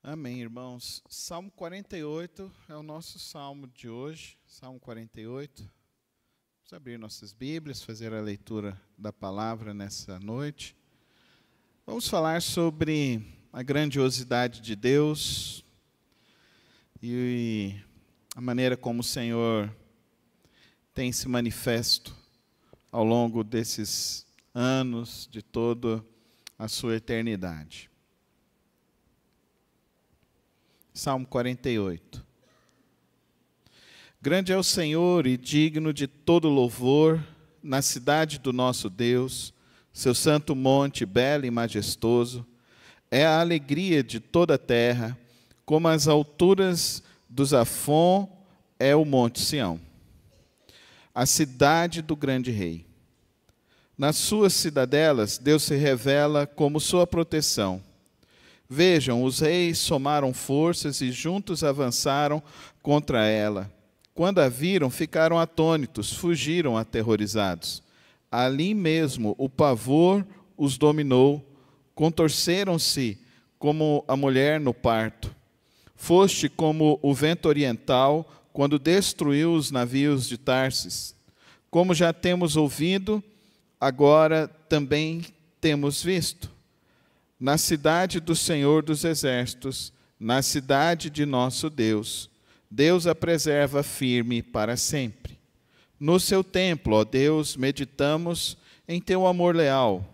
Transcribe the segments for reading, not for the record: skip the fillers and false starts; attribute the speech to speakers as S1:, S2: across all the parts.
S1: Amém, irmãos. Salmo 48 é o nosso salmo de hoje. Salmo 48. Vamos abrir nossas Bíblias, fazer a leitura da palavra nessa noite. Vamos falar sobre a grandiosidade de Deus e a maneira como o Senhor tem se manifesto ao longo desses anos, de toda a sua eternidade. Salmo 48. Grande é o Senhor e digno de todo louvor na cidade do nosso Deus, seu santo monte belo e majestoso. É a alegria de toda a terra, como as alturas do Zafon é o monte Sião, a cidade do grande rei. Nas suas cidadelas, Deus se revela como sua proteção. Vejam, os reis somaram forças e juntos avançaram contra ela. Quando a viram, ficaram atônitos, fugiram aterrorizados. Ali mesmo o pavor os dominou, contorceram-se como a mulher no parto. Foste como o vento oriental, quando destruiu os navios de Tarsis. Como já temos ouvido, agora também temos visto. Na cidade do Senhor dos Exércitos, na cidade de nosso Deus, Deus a preserva firme para sempre. No seu templo, ó Deus, meditamos em teu amor leal.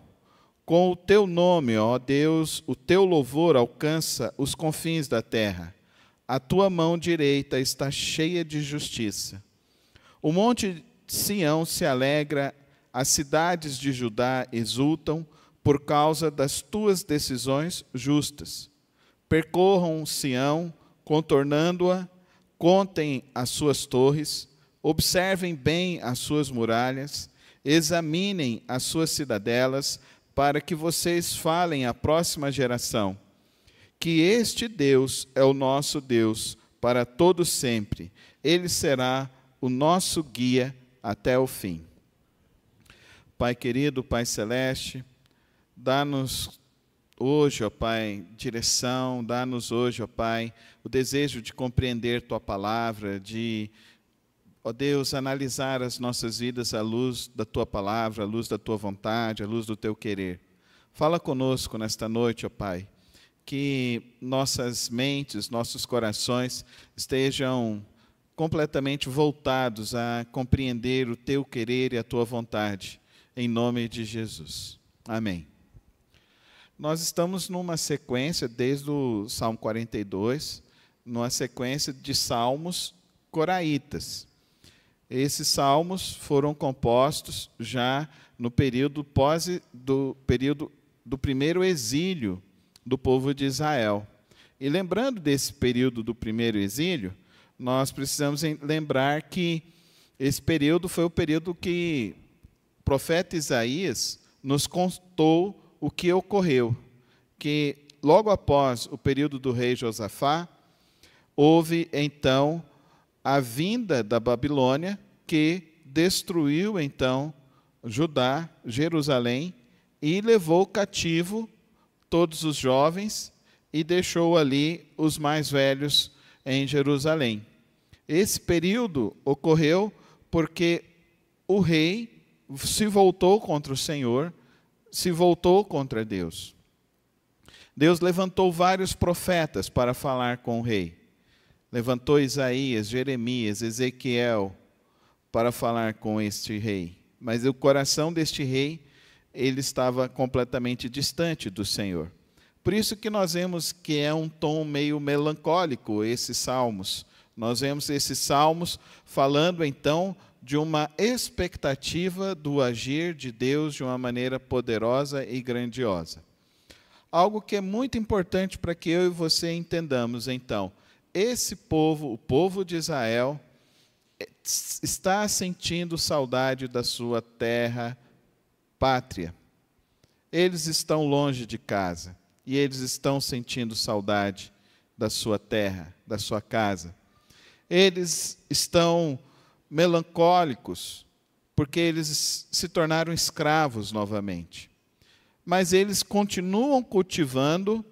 S1: Com o teu nome, ó Deus, o teu louvor alcança os confins da terra. A tua mão direita está cheia de justiça. O monte Sião se alegra, as cidades de Judá exultam, por causa das tuas decisões justas. Percorram Sião, contornando-a, contem as suas torres, observem bem as suas muralhas, examinem as suas cidadelas, para que vocês falem à próxima geração, que este Deus é o nosso Deus para todo sempre. Ele será o nosso guia até o fim. Pai querido, Pai celeste, dá-nos hoje, ó Pai, direção, dá-nos hoje, ó Pai, o desejo de compreender Tua palavra, de, ó Deus, analisar as nossas vidas à luz da Tua palavra, à luz da Tua vontade, à luz do Teu querer. Fala conosco nesta noite, ó Pai, que nossas mentes, nossos corações estejam completamente voltados a compreender o Teu querer e a Tua vontade, em nome de Jesus. Amém. Nós estamos numa sequência, desde o Salmo 42, numa sequência de salmos coraitas. Esses salmos foram compostos já no período do primeiro exílio do povo de Israel. E lembrando desse período do primeiro exílio, nós precisamos lembrar que esse período foi o período que o profeta Isaías nos contou o que ocorreu, que logo após o período do rei Josafá, houve então a vinda da Babilônia, que destruiu então Judá, Jerusalém, e levou cativo todos os jovens e deixou ali os mais velhos em Jerusalém. Esse período ocorreu porque o rei se voltou contra o Senhor, se voltou contra Deus. Deus levantou vários profetas para falar com o rei. Levantou Isaías, Jeremias, Ezequiel para falar com este rei. Mas o coração deste rei, ele estava completamente distante do Senhor. Por isso que nós vemos que é um tom meio melancólico esses salmos. Nós vemos esses salmos falando então de uma expectativa do agir de Deus de uma maneira poderosa e grandiosa. Algo que é muito importante para que eu e você entendamos, então. Esse povo, o povo de Israel, está sentindo saudade da sua terra, pátria. Eles estão longe de casa e eles estão sentindo saudade da sua terra, da sua casa. Eles estão melancólicos, porque eles se tornaram escravos novamente. Mas eles continuam cultivando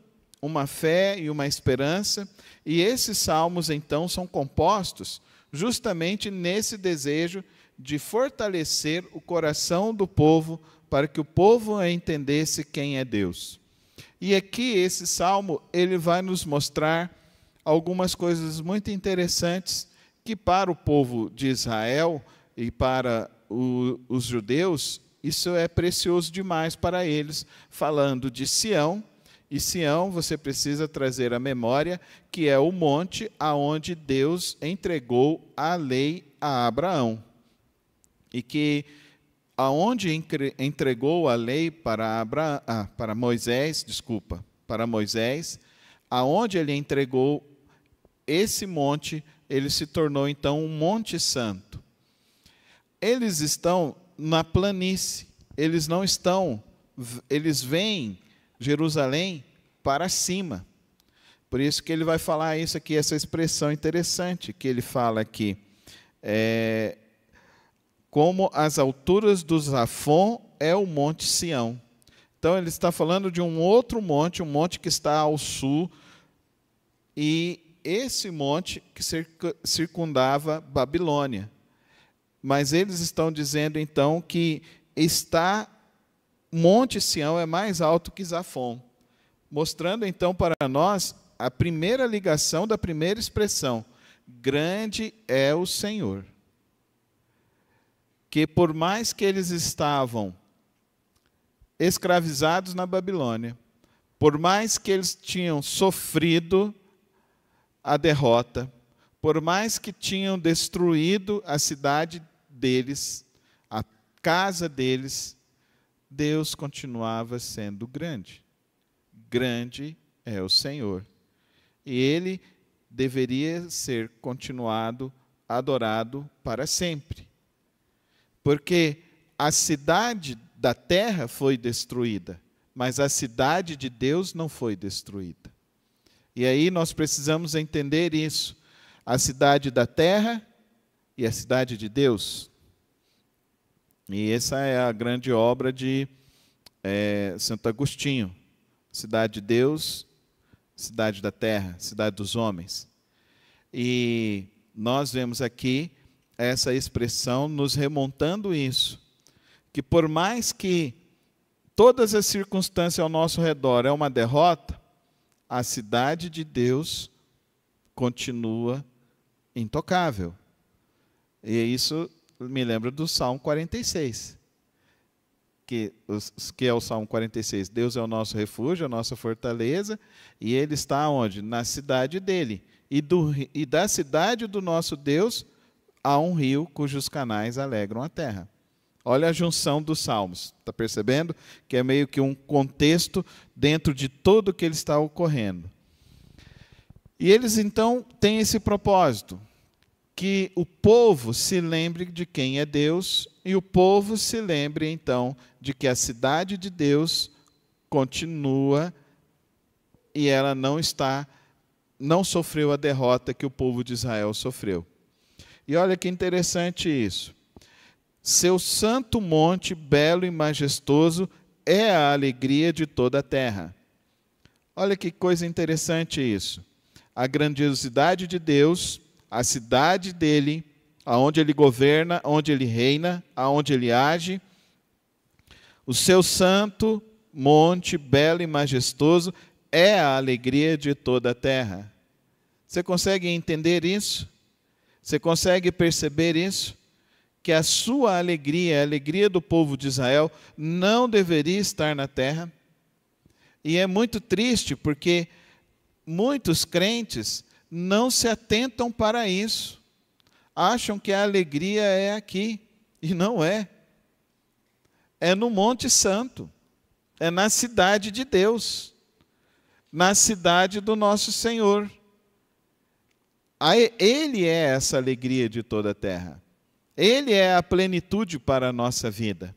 S1: uma fé e uma esperança, e esses salmos, então, são compostos justamente nesse desejo de fortalecer o coração do povo, para que o povo entendesse quem é Deus. E aqui, esse salmo, ele vai nos mostrar algumas coisas muito interessantes, que para o povo de Israel e para os judeus, isso é precioso demais para eles, falando de Sião. E Sião, você precisa trazer à memória que é o monte aonde Deus entregou a lei a Abraão. E que aonde entregou a lei para Moisés, aonde ele entregou esse monte, ele se tornou então um monte santo. Eles estão na planície, eles veem Jerusalém para cima. Por isso que ele vai falar isso aqui, essa expressão interessante, que ele fala aqui, como as alturas do Zafon é o monte Sião. Então ele está falando de um outro monte, um monte que está ao sul, e esse monte que circundava Babilônia. Mas eles estão dizendo então que Monte Sião é mais alto que Zafon, mostrando então para nós a primeira ligação da primeira expressão: grande é o Senhor. Que por mais que eles estavam escravizados na Babilônia, por mais que eles tinham sofrido a derrota, por mais que tinham destruído a cidade deles, a casa deles, Deus continuava sendo grande. Grande é o Senhor. E Ele deveria ser continuado, adorado para sempre. Porque a cidade da terra foi destruída, mas a cidade de Deus não foi destruída. E aí nós precisamos entender isso. A cidade da terra e a cidade de Deus. E essa é a grande obra de Santo Agostinho. Cidade de Deus, cidade da terra, cidade dos homens. E nós vemos aqui essa expressão nos remontando isso, que por mais que todas as circunstâncias ao nosso redor é uma derrota, a cidade de Deus continua intocável. E isso me lembra do Salmo 46, que é o Salmo 46. Deus é o nosso refúgio, a nossa fortaleza, e Ele está onde? Na cidade dEle. E da cidade do nosso Deus há um rio cujos canais alegram a terra. Olha a junção dos salmos, está percebendo? Que é meio que um contexto dentro de tudo que ele está ocorrendo. E eles então têm esse propósito, que o povo se lembre de quem é Deus, e o povo se lembre então de que a cidade de Deus continua e ela não sofreu a derrota que o povo de Israel sofreu. E olha que interessante isso. Seu santo monte, belo e majestoso, é a alegria de toda a terra. Olha que coisa interessante isso. A grandiosidade de Deus, a cidade dele, aonde ele governa, onde ele reina, aonde ele age. O seu santo monte, belo e majestoso, é a alegria de toda a terra. Você consegue entender isso? Você consegue perceber isso? Que a sua alegria, a alegria do povo de Israel, não deveria estar na terra. E é muito triste porque muitos crentes não se atentam para isso. Acham que a alegria é aqui, e não é. É no Monte Santo, é na cidade de Deus, na cidade do nosso Senhor. Ele é essa alegria de toda a terra. Ele é a plenitude para a nossa vida.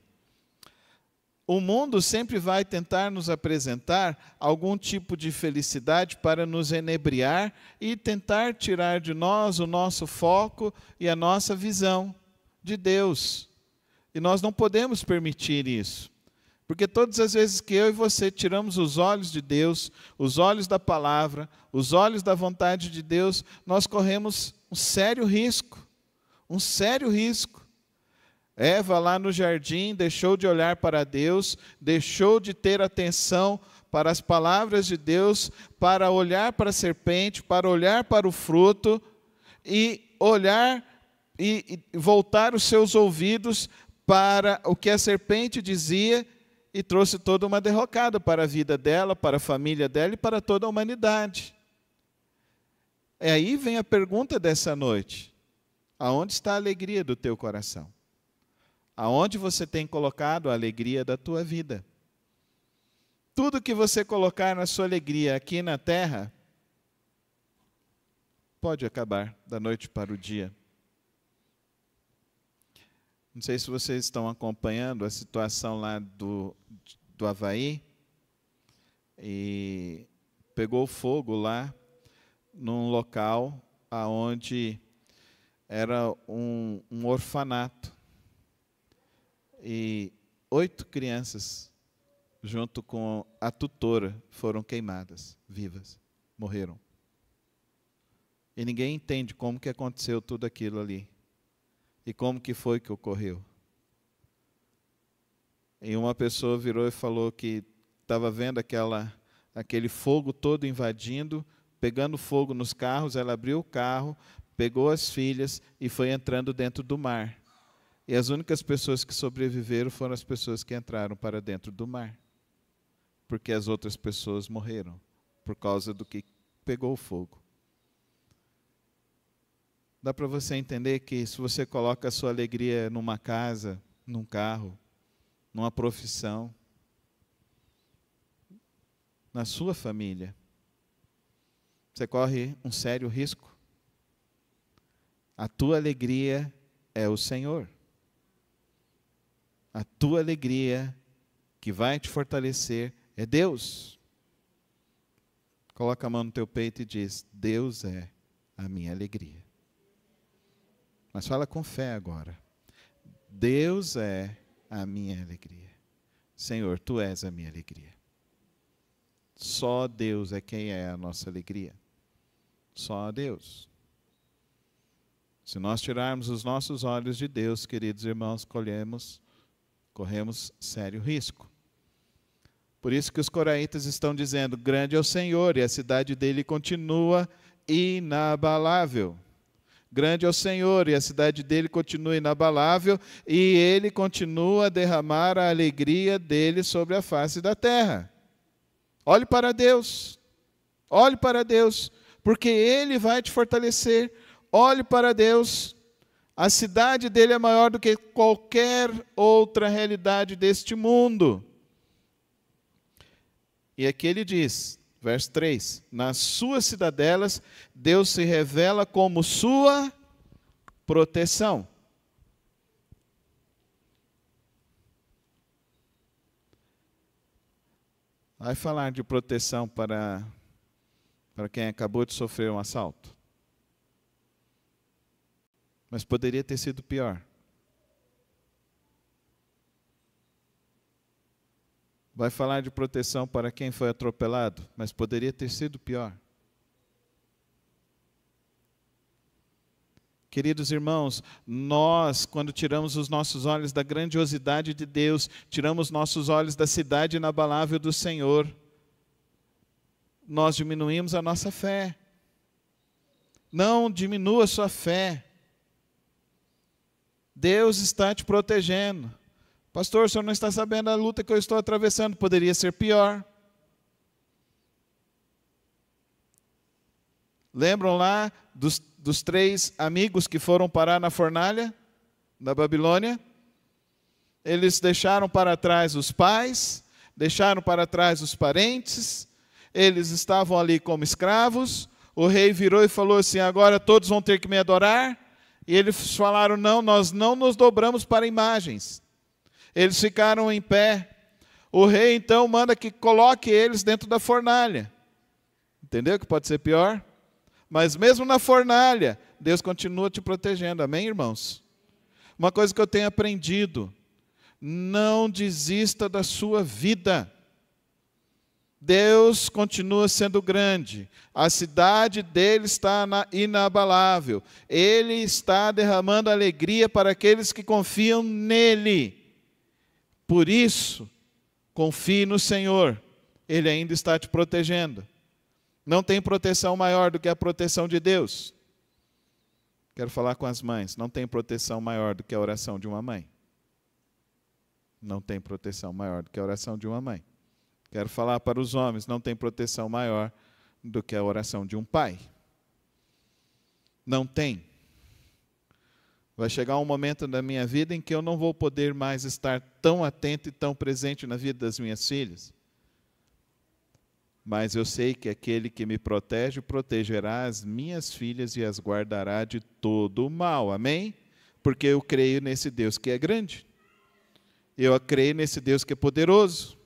S1: O mundo sempre vai tentar nos apresentar algum tipo de felicidade para nos enebriar e tentar tirar de nós o nosso foco e a nossa visão de Deus. E nós não podemos permitir isso. Porque todas as vezes que eu e você tiramos os olhos de Deus, os olhos da palavra, os olhos da vontade de Deus, nós corremos um sério risco. Um sério risco. Eva, lá no jardim, deixou de olhar para Deus, deixou de ter atenção para as palavras de Deus, para olhar para a serpente, para olhar para o fruto, e olhar e voltar os seus ouvidos para o que a serpente dizia, e trouxe toda uma derrocada para a vida dela, para a família dela e para toda a humanidade. E aí vem a pergunta dessa noite: aonde está a alegria do teu coração? Aonde você tem colocado a alegria da tua vida? Tudo que você colocar na sua alegria aqui na terra, pode acabar da noite para o dia. Não sei se vocês estão acompanhando a situação lá do Havaí, e pegou fogo lá num local onde era um orfanato, e 8 crianças, junto com a tutora, foram queimadas, vivas, morreram. E ninguém entende como que aconteceu tudo aquilo ali. E como que foi que ocorreu. E uma pessoa virou e falou que estava vendo aquele fogo todo invadindo, pegando fogo nos carros. Ela abriu o carro, pegou as filhas e foi entrando dentro do mar. E as únicas pessoas que sobreviveram foram as pessoas que entraram para dentro do mar. Porque as outras pessoas morreram por causa do que pegou fogo. Dá para você entender que se você coloca a sua alegria numa casa, num carro, numa profissão, na sua família, você corre um sério risco. A tua alegria é o Senhor. A tua alegria que vai te fortalecer é Deus. Coloca a mão no teu peito e diz: Deus é a minha alegria. Mas fala com fé agora. Deus é a minha alegria. Senhor, Tu és a minha alegria. Só Deus é quem é a nossa alegria. Só Deus. Se nós tirarmos os nossos olhos de Deus, queridos irmãos, corremos sério risco. Por isso que os coraitas estão dizendo: grande é o Senhor, e a cidade dele continua inabalável. Grande é o Senhor, e a cidade dele continua inabalável, e ele continua a derramar a alegria dele sobre a face da terra. Olhe para Deus, porque Ele vai te fortalecer. Olhe para Deus, a cidade dele é maior do que qualquer outra realidade deste mundo. E aqui ele diz, verso 3, nas suas cidadelas, Deus se revela como sua proteção. Vai falar de proteção para quem acabou de sofrer um assalto. Mas poderia ter sido pior. Vai falar de proteção para quem foi atropelado, mas poderia ter sido pior. Queridos irmãos, nós, quando tiramos os nossos olhos da grandiosidade de Deus, tiramos nossos olhos da cidade inabalável do Senhor, nós diminuímos a nossa fé. Não diminua a sua fé. Deus está te protegendo. Pastor, o senhor não está sabendo a luta que eu estou atravessando, poderia ser pior. Lembram lá dos 3 amigos que foram parar na fornalha da Babilônia? Eles deixaram para trás os pais, deixaram para trás os parentes, eles estavam ali como escravos. O rei virou e falou assim: agora todos vão ter que me adorar. E eles falaram: não, nós não nos dobramos para imagens. Eles ficaram em pé. O rei então manda que coloque eles dentro da fornalha. Entendeu que pode ser pior? Mas mesmo na fornalha, Deus continua te protegendo. Amém, irmãos? Uma coisa que eu tenho aprendido: Não desista da sua vida. Deus continua sendo grande. A cidade dele está inabalável. Ele está derramando alegria para aqueles que confiam nele. Por isso, confie no Senhor. Ele ainda está te protegendo. Não tem proteção maior do que a proteção de Deus. Quero falar com as mães. Não tem proteção maior do que a oração de uma mãe. Não tem proteção maior do que a oração de uma mãe. Quero falar para os homens. Não tem proteção maior do que a oração de um pai. Não tem. Vai chegar um momento da minha vida em que eu não vou poder mais estar tão atento e tão presente na vida das minhas filhas. Mas eu sei que aquele que me protege, protegerá as minhas filhas e as guardará de todo o mal. Amém? Porque eu creio nesse Deus que é grande. Eu creio nesse Deus que é poderoso.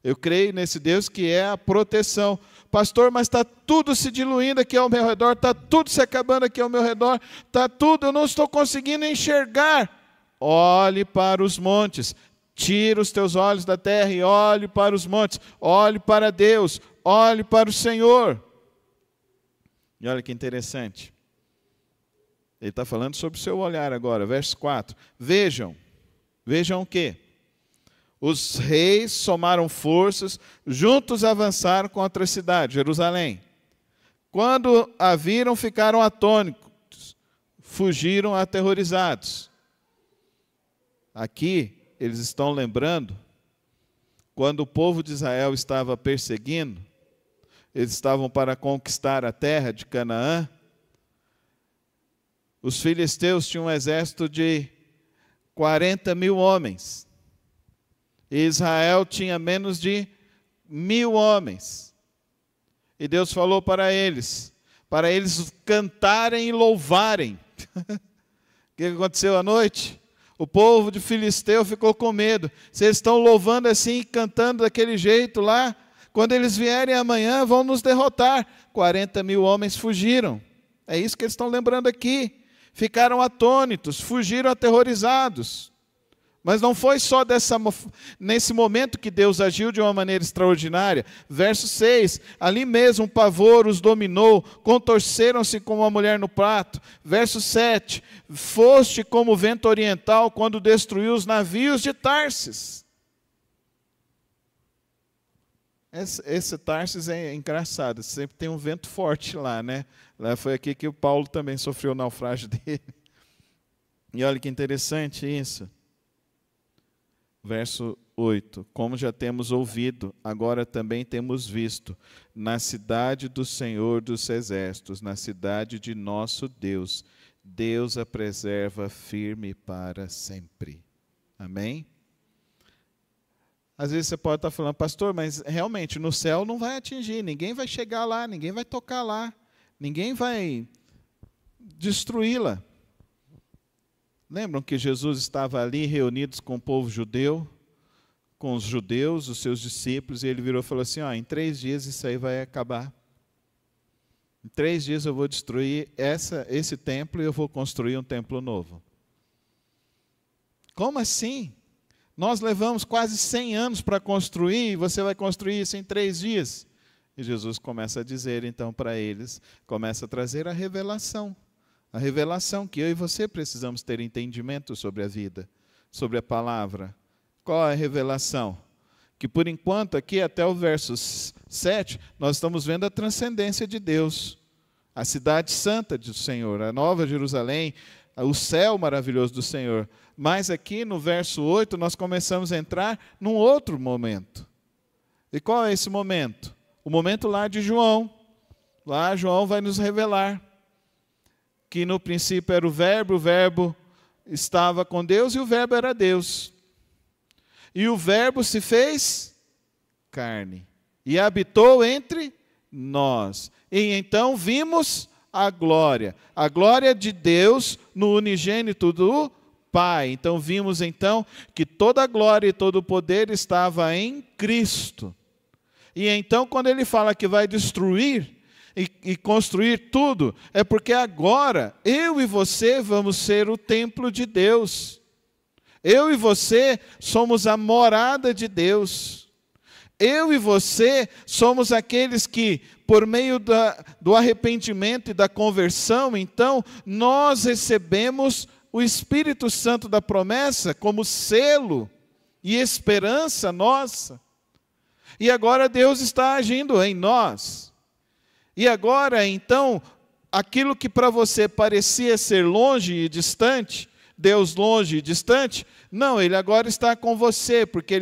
S1: Eu creio nesse Deus que é a proteção. Pastor, mas está tudo se diluindo aqui ao meu redor, está tudo se acabando aqui ao meu redor, está tudo, eu não estou conseguindo enxergar. Olhe para os montes. Tira os teus olhos da terra e olhe para os montes. Olhe para Deus. Olhe para o Senhor. E olha que interessante. Ele está falando sobre o seu olhar agora. Verso 4. Vejam. Vejam o quê? Os reis somaram forças, juntos avançaram contra a cidade, Jerusalém. Quando a viram, ficaram atônitos. Fugiram aterrorizados. Aqui, eles estão lembrando, quando o povo de Israel estava perseguindo, eles estavam para conquistar a terra de Canaã, os filisteus tinham um exército de 40 mil homens, e Israel tinha menos de 1.000 homens, e Deus falou para eles cantarem e louvarem. O que aconteceu à noite? O povo de Filisteu ficou com medo. Se eles estão louvando assim, cantando daquele jeito lá, quando eles vierem amanhã, vão nos derrotar. 40 mil homens fugiram. É isso que eles estão lembrando aqui. Ficaram atônitos, fugiram aterrorizados. Mas não foi só nesse momento que Deus agiu de uma maneira extraordinária. Verso 6, ali mesmo o pavor os dominou, contorceram-se como uma mulher no prato. Verso 7, foste como o vento oriental quando destruiu os navios de Tarsis. Esse Tarsis é engraçado, sempre tem um vento forte lá, né? Lá foi aqui que o Paulo também sofreu o naufrágio dele. E olha que interessante isso. Verso 8, como já temos ouvido, agora também temos visto, na cidade do Senhor dos Exércitos, na cidade de nosso Deus, Deus a preserva firme para sempre. Amém? Às vezes você pode estar falando, pastor, mas realmente no céu não vai atingir, ninguém vai chegar lá, ninguém vai tocar lá, ninguém vai destruí-la. Lembram que Jesus estava ali reunidos com o povo judeu, com os judeus, os seus discípulos, e ele virou e falou assim, em 3 dias isso aí vai acabar. Em 3 dias eu vou destruir esse templo e eu vou construir um templo novo. Como assim? Nós levamos quase 100 anos para construir e você vai construir isso em 3 dias? E Jesus começa a dizer então para eles, começa a trazer a revelação. A revelação que eu e você precisamos ter entendimento sobre a vida, sobre a palavra. Qual é a revelação? Que por enquanto aqui até o verso 7, nós estamos vendo a transcendência de Deus. A cidade santa do Senhor, a nova Jerusalém, o céu maravilhoso do Senhor. Mas aqui no verso 8 nós começamos a entrar num outro momento. E qual é esse momento? O momento lá de João. Lá João vai nos revelar que no princípio era o Verbo estava com Deus e o Verbo era Deus. E o Verbo se fez carne e habitou entre nós. E então vimos a glória de Deus no unigênito do Pai. Então vimos então que toda a glória e todo o poder estava em Cristo. E então quando ele fala que vai destruir e construir tudo, é porque agora eu e você vamos ser o templo de Deus. Eu e você somos a morada de Deus. Eu e você somos aqueles que, por meio do arrependimento e da conversão, então, nós recebemos o Espírito Santo da promessa como selo e esperança nossa. E agora Deus está agindo em nós. E agora, então, aquilo que para você parecia ser longe e distante, Deus longe e distante, não, Ele agora está com você, porque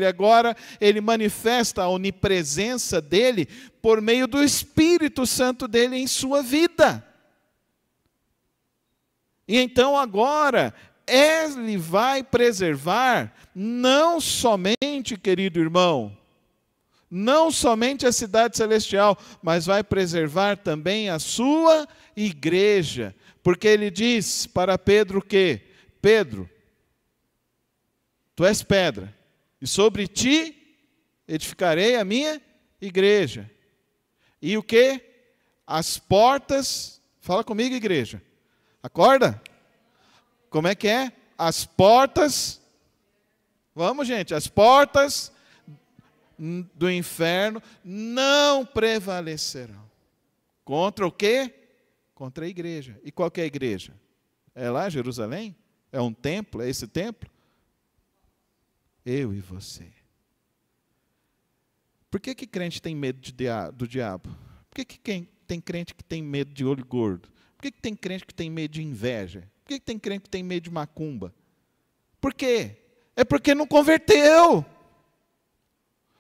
S1: Ele manifesta a onipresença dEle por meio do Espírito Santo dEle em sua vida. E então agora, Ele vai preservar não somente, querido irmão, não somente a cidade celestial, mas vai preservar também a sua igreja. Porque Ele diz para Pedro que, Pedro, tu és pedra, e sobre ti edificarei a minha igreja. E o que? As portas, fala comigo, igreja, acorda? Como é que é? As portas, vamos gente, as portas do inferno não prevalecerão. Contra o quê? Contra a igreja. E qual que é a igreja? É lá Jerusalém? É um templo? É esse templo? Eu e você. Por que crente tem medo do diabo? Por que tem crente que tem medo de olho gordo? Por que tem crente que tem medo de inveja? Por que tem crente que tem medo de macumba? Por quê? É porque não converteu.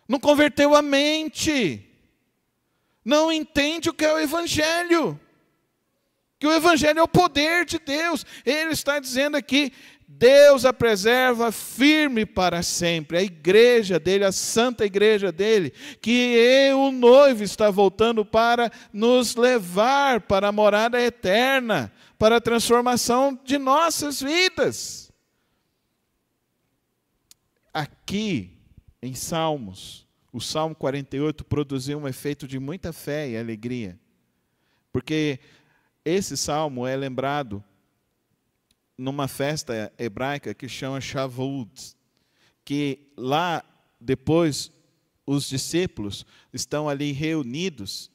S1: Não converteu a mente. Não entende o que é o Evangelho. Que o Evangelho é o poder de Deus. Ele está dizendo aqui, Deus a preserva firme para sempre. A igreja dele, a santa igreja dele, que o noivo está voltando para nos levar para a morada eterna, para a transformação de nossas vidas. Aqui, em Salmos, o Salmo 48 produziu um efeito de muita fé e alegria, porque esse salmo é lembrado numa festa hebraica que chama Shavuot, que lá depois os discípulos estão ali reunidos,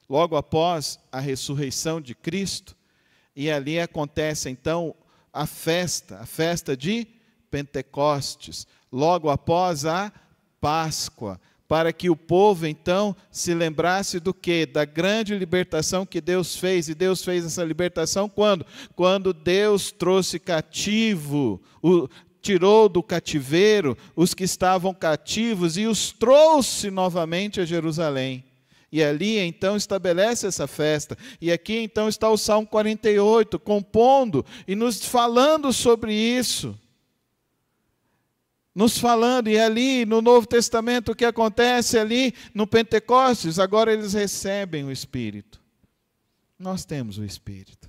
S1: logo após a ressurreição de Cristo, e ali acontece então a festa de Pentecostes, logo após a Páscoa, para que o povo então se lembrasse do quê? Da grande libertação que Deus fez. E Deus fez essa libertação quando? Quando Deus trouxe cativo, tirou do cativeiro os que estavam cativos e os trouxe novamente a Jerusalém. E ali então estabelece essa festa. E aqui então está o Salmo 48, compondo e nos falando sobre isso. Nos falando, e ali no Novo Testamento o que acontece ali no Pentecostes, agora eles recebem o Espírito. Nós temos o Espírito.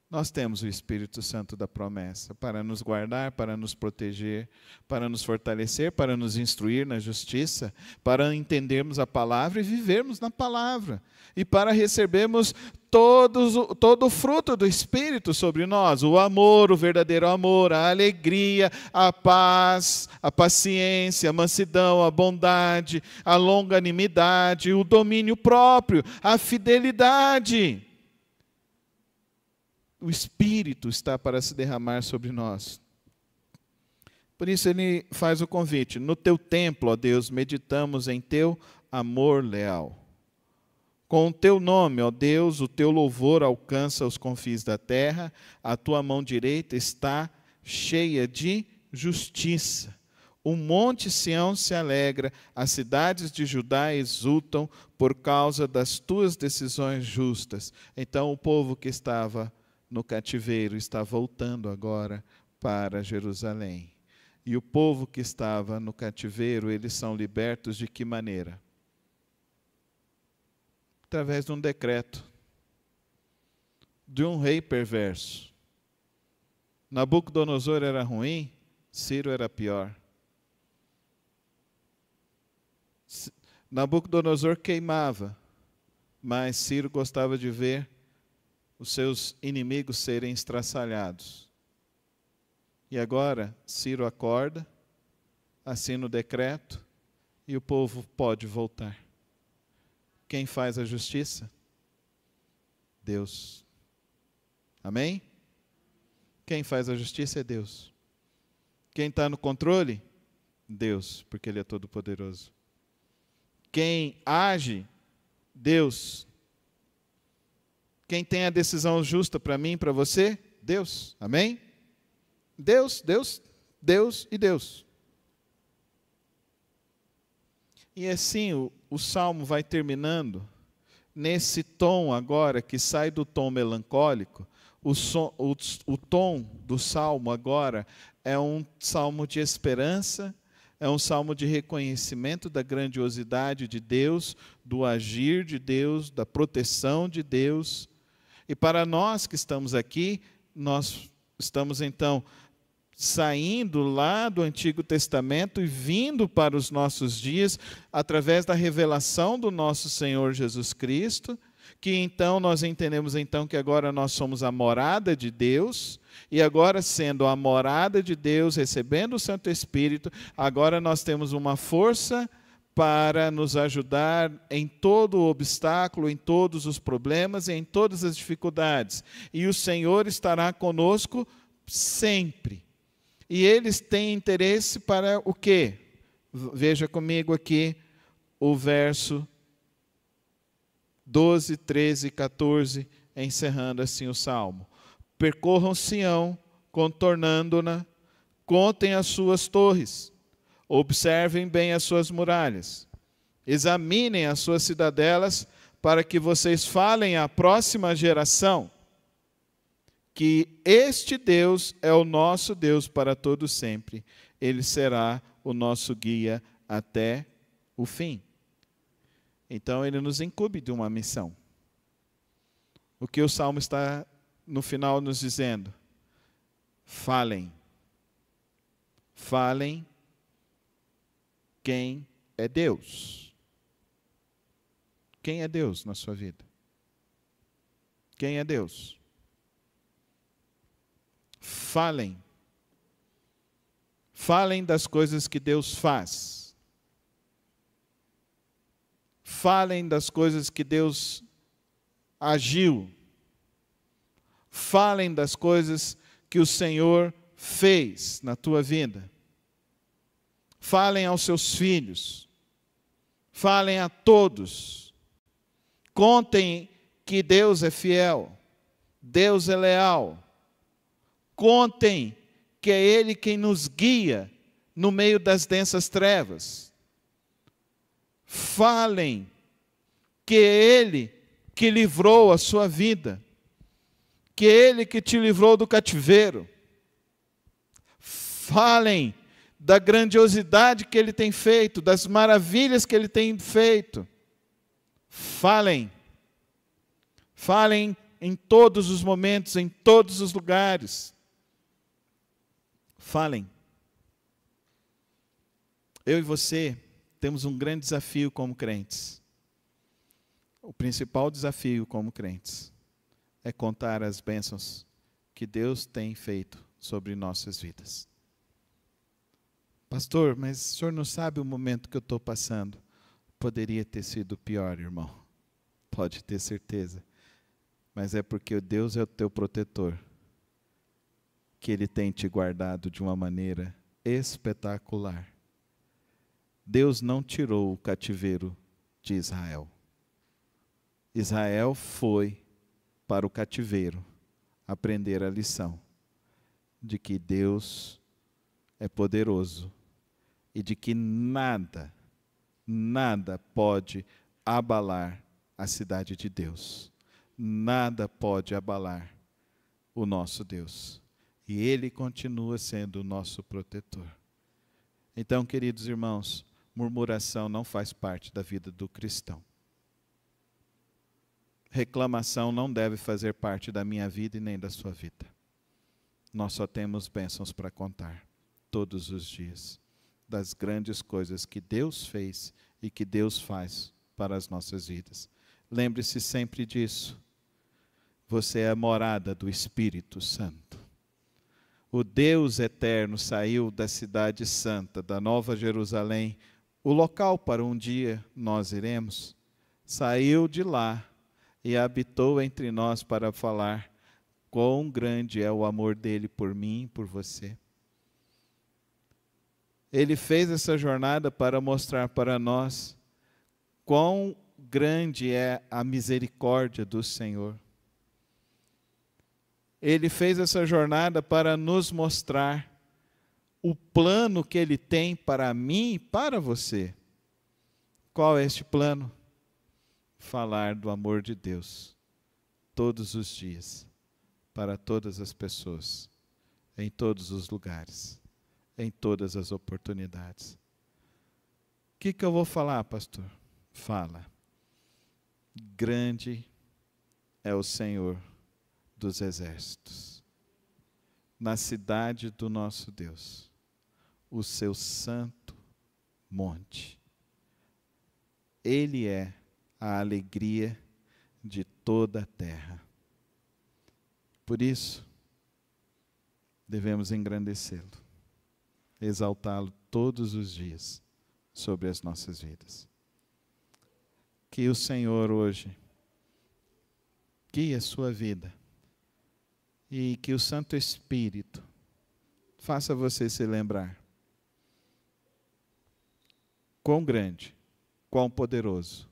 S1: Nós temos o Espírito Santo da promessa para nos guardar, para nos proteger, para nos fortalecer, para nos instruir na justiça, para entendermos a palavra e vivermos na palavra, e para recebermos todo o fruto do Espírito sobre nós, o amor, o verdadeiro amor, a alegria, a paz, a paciência, a mansidão, a bondade, a longanimidade, o domínio próprio, a fidelidade. O Espírito está para se derramar sobre nós. Por isso ele faz o convite: no teu templo, ó Deus, meditamos em teu amor leal. Com o teu nome, ó Deus, o teu louvor alcança os confins da terra, a tua mão direita está cheia de justiça. O monte Sião se alegra, as cidades de Judá exultam por causa das tuas decisões justas. Então o povo que estava no cativeiro está voltando agora para Jerusalém. E o povo que estava no cativeiro, eles são libertos de que maneira? Através de um decreto de um rei perverso. Nabucodonosor era ruim, Ciro era pior. Nabucodonosor queimava, mas Ciro gostava de ver os seus inimigos serem estraçalhados. E agora Ciro acorda, assina o decreto e o povo pode voltar. Quem faz a justiça? Deus. Amém? Quem faz a justiça é Deus. Quem está no controle? Deus, porque Ele é todo-poderoso. Quem age? Deus. Quem tem a decisão justa para mim e para você? Deus. Amém? Deus, Deus, Deus e Deus. E assim o salmo vai terminando nesse tom agora, que sai do tom melancólico. O tom do salmo agora é um salmo de esperança, é um salmo de reconhecimento da grandiosidade de Deus, do agir de Deus, da proteção de Deus. E para nós que estamos aqui, nós estamos então saindo lá do Antigo Testamento e vindo para os nossos dias, através da revelação do nosso Senhor Jesus Cristo, que então nós entendemos então que agora nós somos a morada de Deus, e agora sendo a morada de Deus, recebendo o Santo Espírito, agora nós temos uma força para nos ajudar em todo o obstáculo, em todos os problemas e em todas as dificuldades. E o Senhor estará conosco sempre. E eles têm interesse para o quê? Veja comigo aqui o verso 12, 13 e 14, encerrando assim o salmo. Percorram Sião, contornando-na, contem as suas torres, observem bem as suas muralhas, examinem as suas cidadelas, para que vocês falem à próxima geração que este Deus é o nosso Deus para todo sempre. Ele será o nosso guia até o fim. Então ele nos incumbe de uma missão. O que o salmo está no final nos dizendo? Falem. Falem quem é Deus. Quem é Deus na sua vida? Quem é Deus? Falem. Falem das coisas que Deus faz. Falem das coisas que Deus agiu. Falem das coisas que o Senhor fez na tua vida. Falem aos seus filhos. Falem a todos. Contem que Deus é fiel. Deus é leal. Contem que é Ele quem nos guia no meio das densas trevas. Falem que é Ele que livrou a sua vida, que é Ele que te livrou do cativeiro. Falem da grandiosidade que Ele tem feito, das maravilhas que Ele tem feito. Falem. Falem em todos os momentos, em todos os lugares. Falem. Eu e você temos um grande desafio como crentes. O principal desafio como crentes é contar as bênçãos que Deus tem feito sobre nossas vidas. Pastor, mas o senhor não sabe o momento que eu estou passando. Poderia ter sido pior, irmão. Pode ter certeza. Mas é porque Deus é o teu protetor, que Ele tem te guardado de uma maneira espetacular. Deus não tirou o cativeiro de Israel. Israel foi para o cativeiro aprender a lição de que Deus é poderoso e de que nada, nada pode abalar a cidade de Deus. Nada pode abalar o nosso Deus. E Ele continua sendo o nosso protetor. Então, queridos irmãos, murmuração não faz parte da vida do cristão. Reclamação não deve fazer parte da minha vida e nem da sua vida. Nós só temos bênçãos para contar todos os dias, das grandes coisas que Deus fez e que Deus faz para as nossas vidas. Lembre-se sempre disso. Você é a morada do Espírito Santo. o Deus eterno saiu da cidade santa, da Nova Jerusalém, o local para um dia nós iremos, saiu de lá e habitou entre nós para falar quão grande é o amor dele por mim e por você. Ele fez essa jornada para mostrar para nós quão grande é a misericórdia do Senhor. Ele fez essa jornada para nos mostrar o plano que Ele tem para mim e para você. Qual é este plano? Falar do amor de Deus todos os dias, para todas as pessoas, em todos os lugares, em todas as oportunidades. O que eu vou falar, pastor? Fala. Grande é o Senhor dos exércitos, na cidade do nosso Deus, o seu santo monte. Ele é a alegria de toda a terra. Por isso, devemos engrandecê-lo, exaltá-lo todos os dias sobre as nossas vidas. Que o Senhor hoje guie a sua vida e que o Santo Espírito faça você se lembrar quão grande, quão poderoso,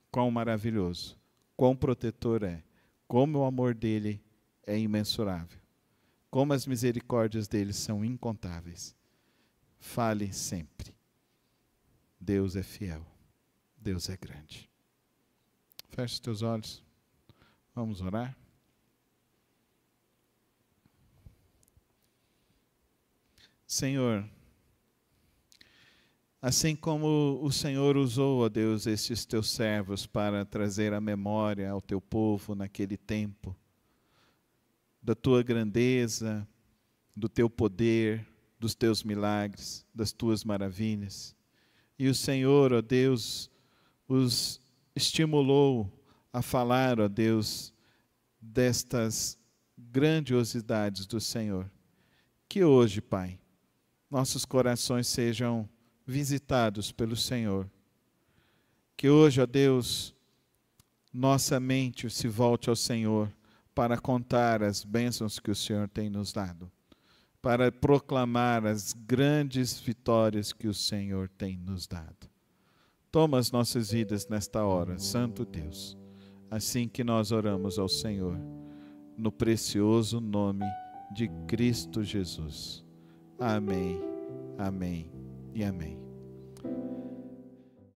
S1: quão maravilhoso, quão protetor é, como o amor dele é imensurável, como as misericórdias dele são incontáveis. Fale sempre. Deus é fiel, Deus é grande. Feche os teus olhos, vamos orar. Senhor, assim como o Senhor usou, ó Deus, estes teus servos para trazer a memória ao teu povo naquele tempo, da tua grandeza, do teu poder, dos teus milagres, das tuas maravilhas. E o Senhor, ó Deus, os estimulou a falar, ó Deus, destas grandiosidades do Senhor. Que hoje, Pai, nossos corações sejam visitados pelo Senhor. Que hoje, ó Deus, nossa mente se volte ao Senhor para contar as bênçãos que o Senhor tem nos dado, para proclamar as grandes vitórias que o Senhor tem nos dado. Toma as nossas vidas nesta hora, Santo Deus, assim que nós oramos ao Senhor, no precioso nome de Cristo Jesus. Amém, amém e amém.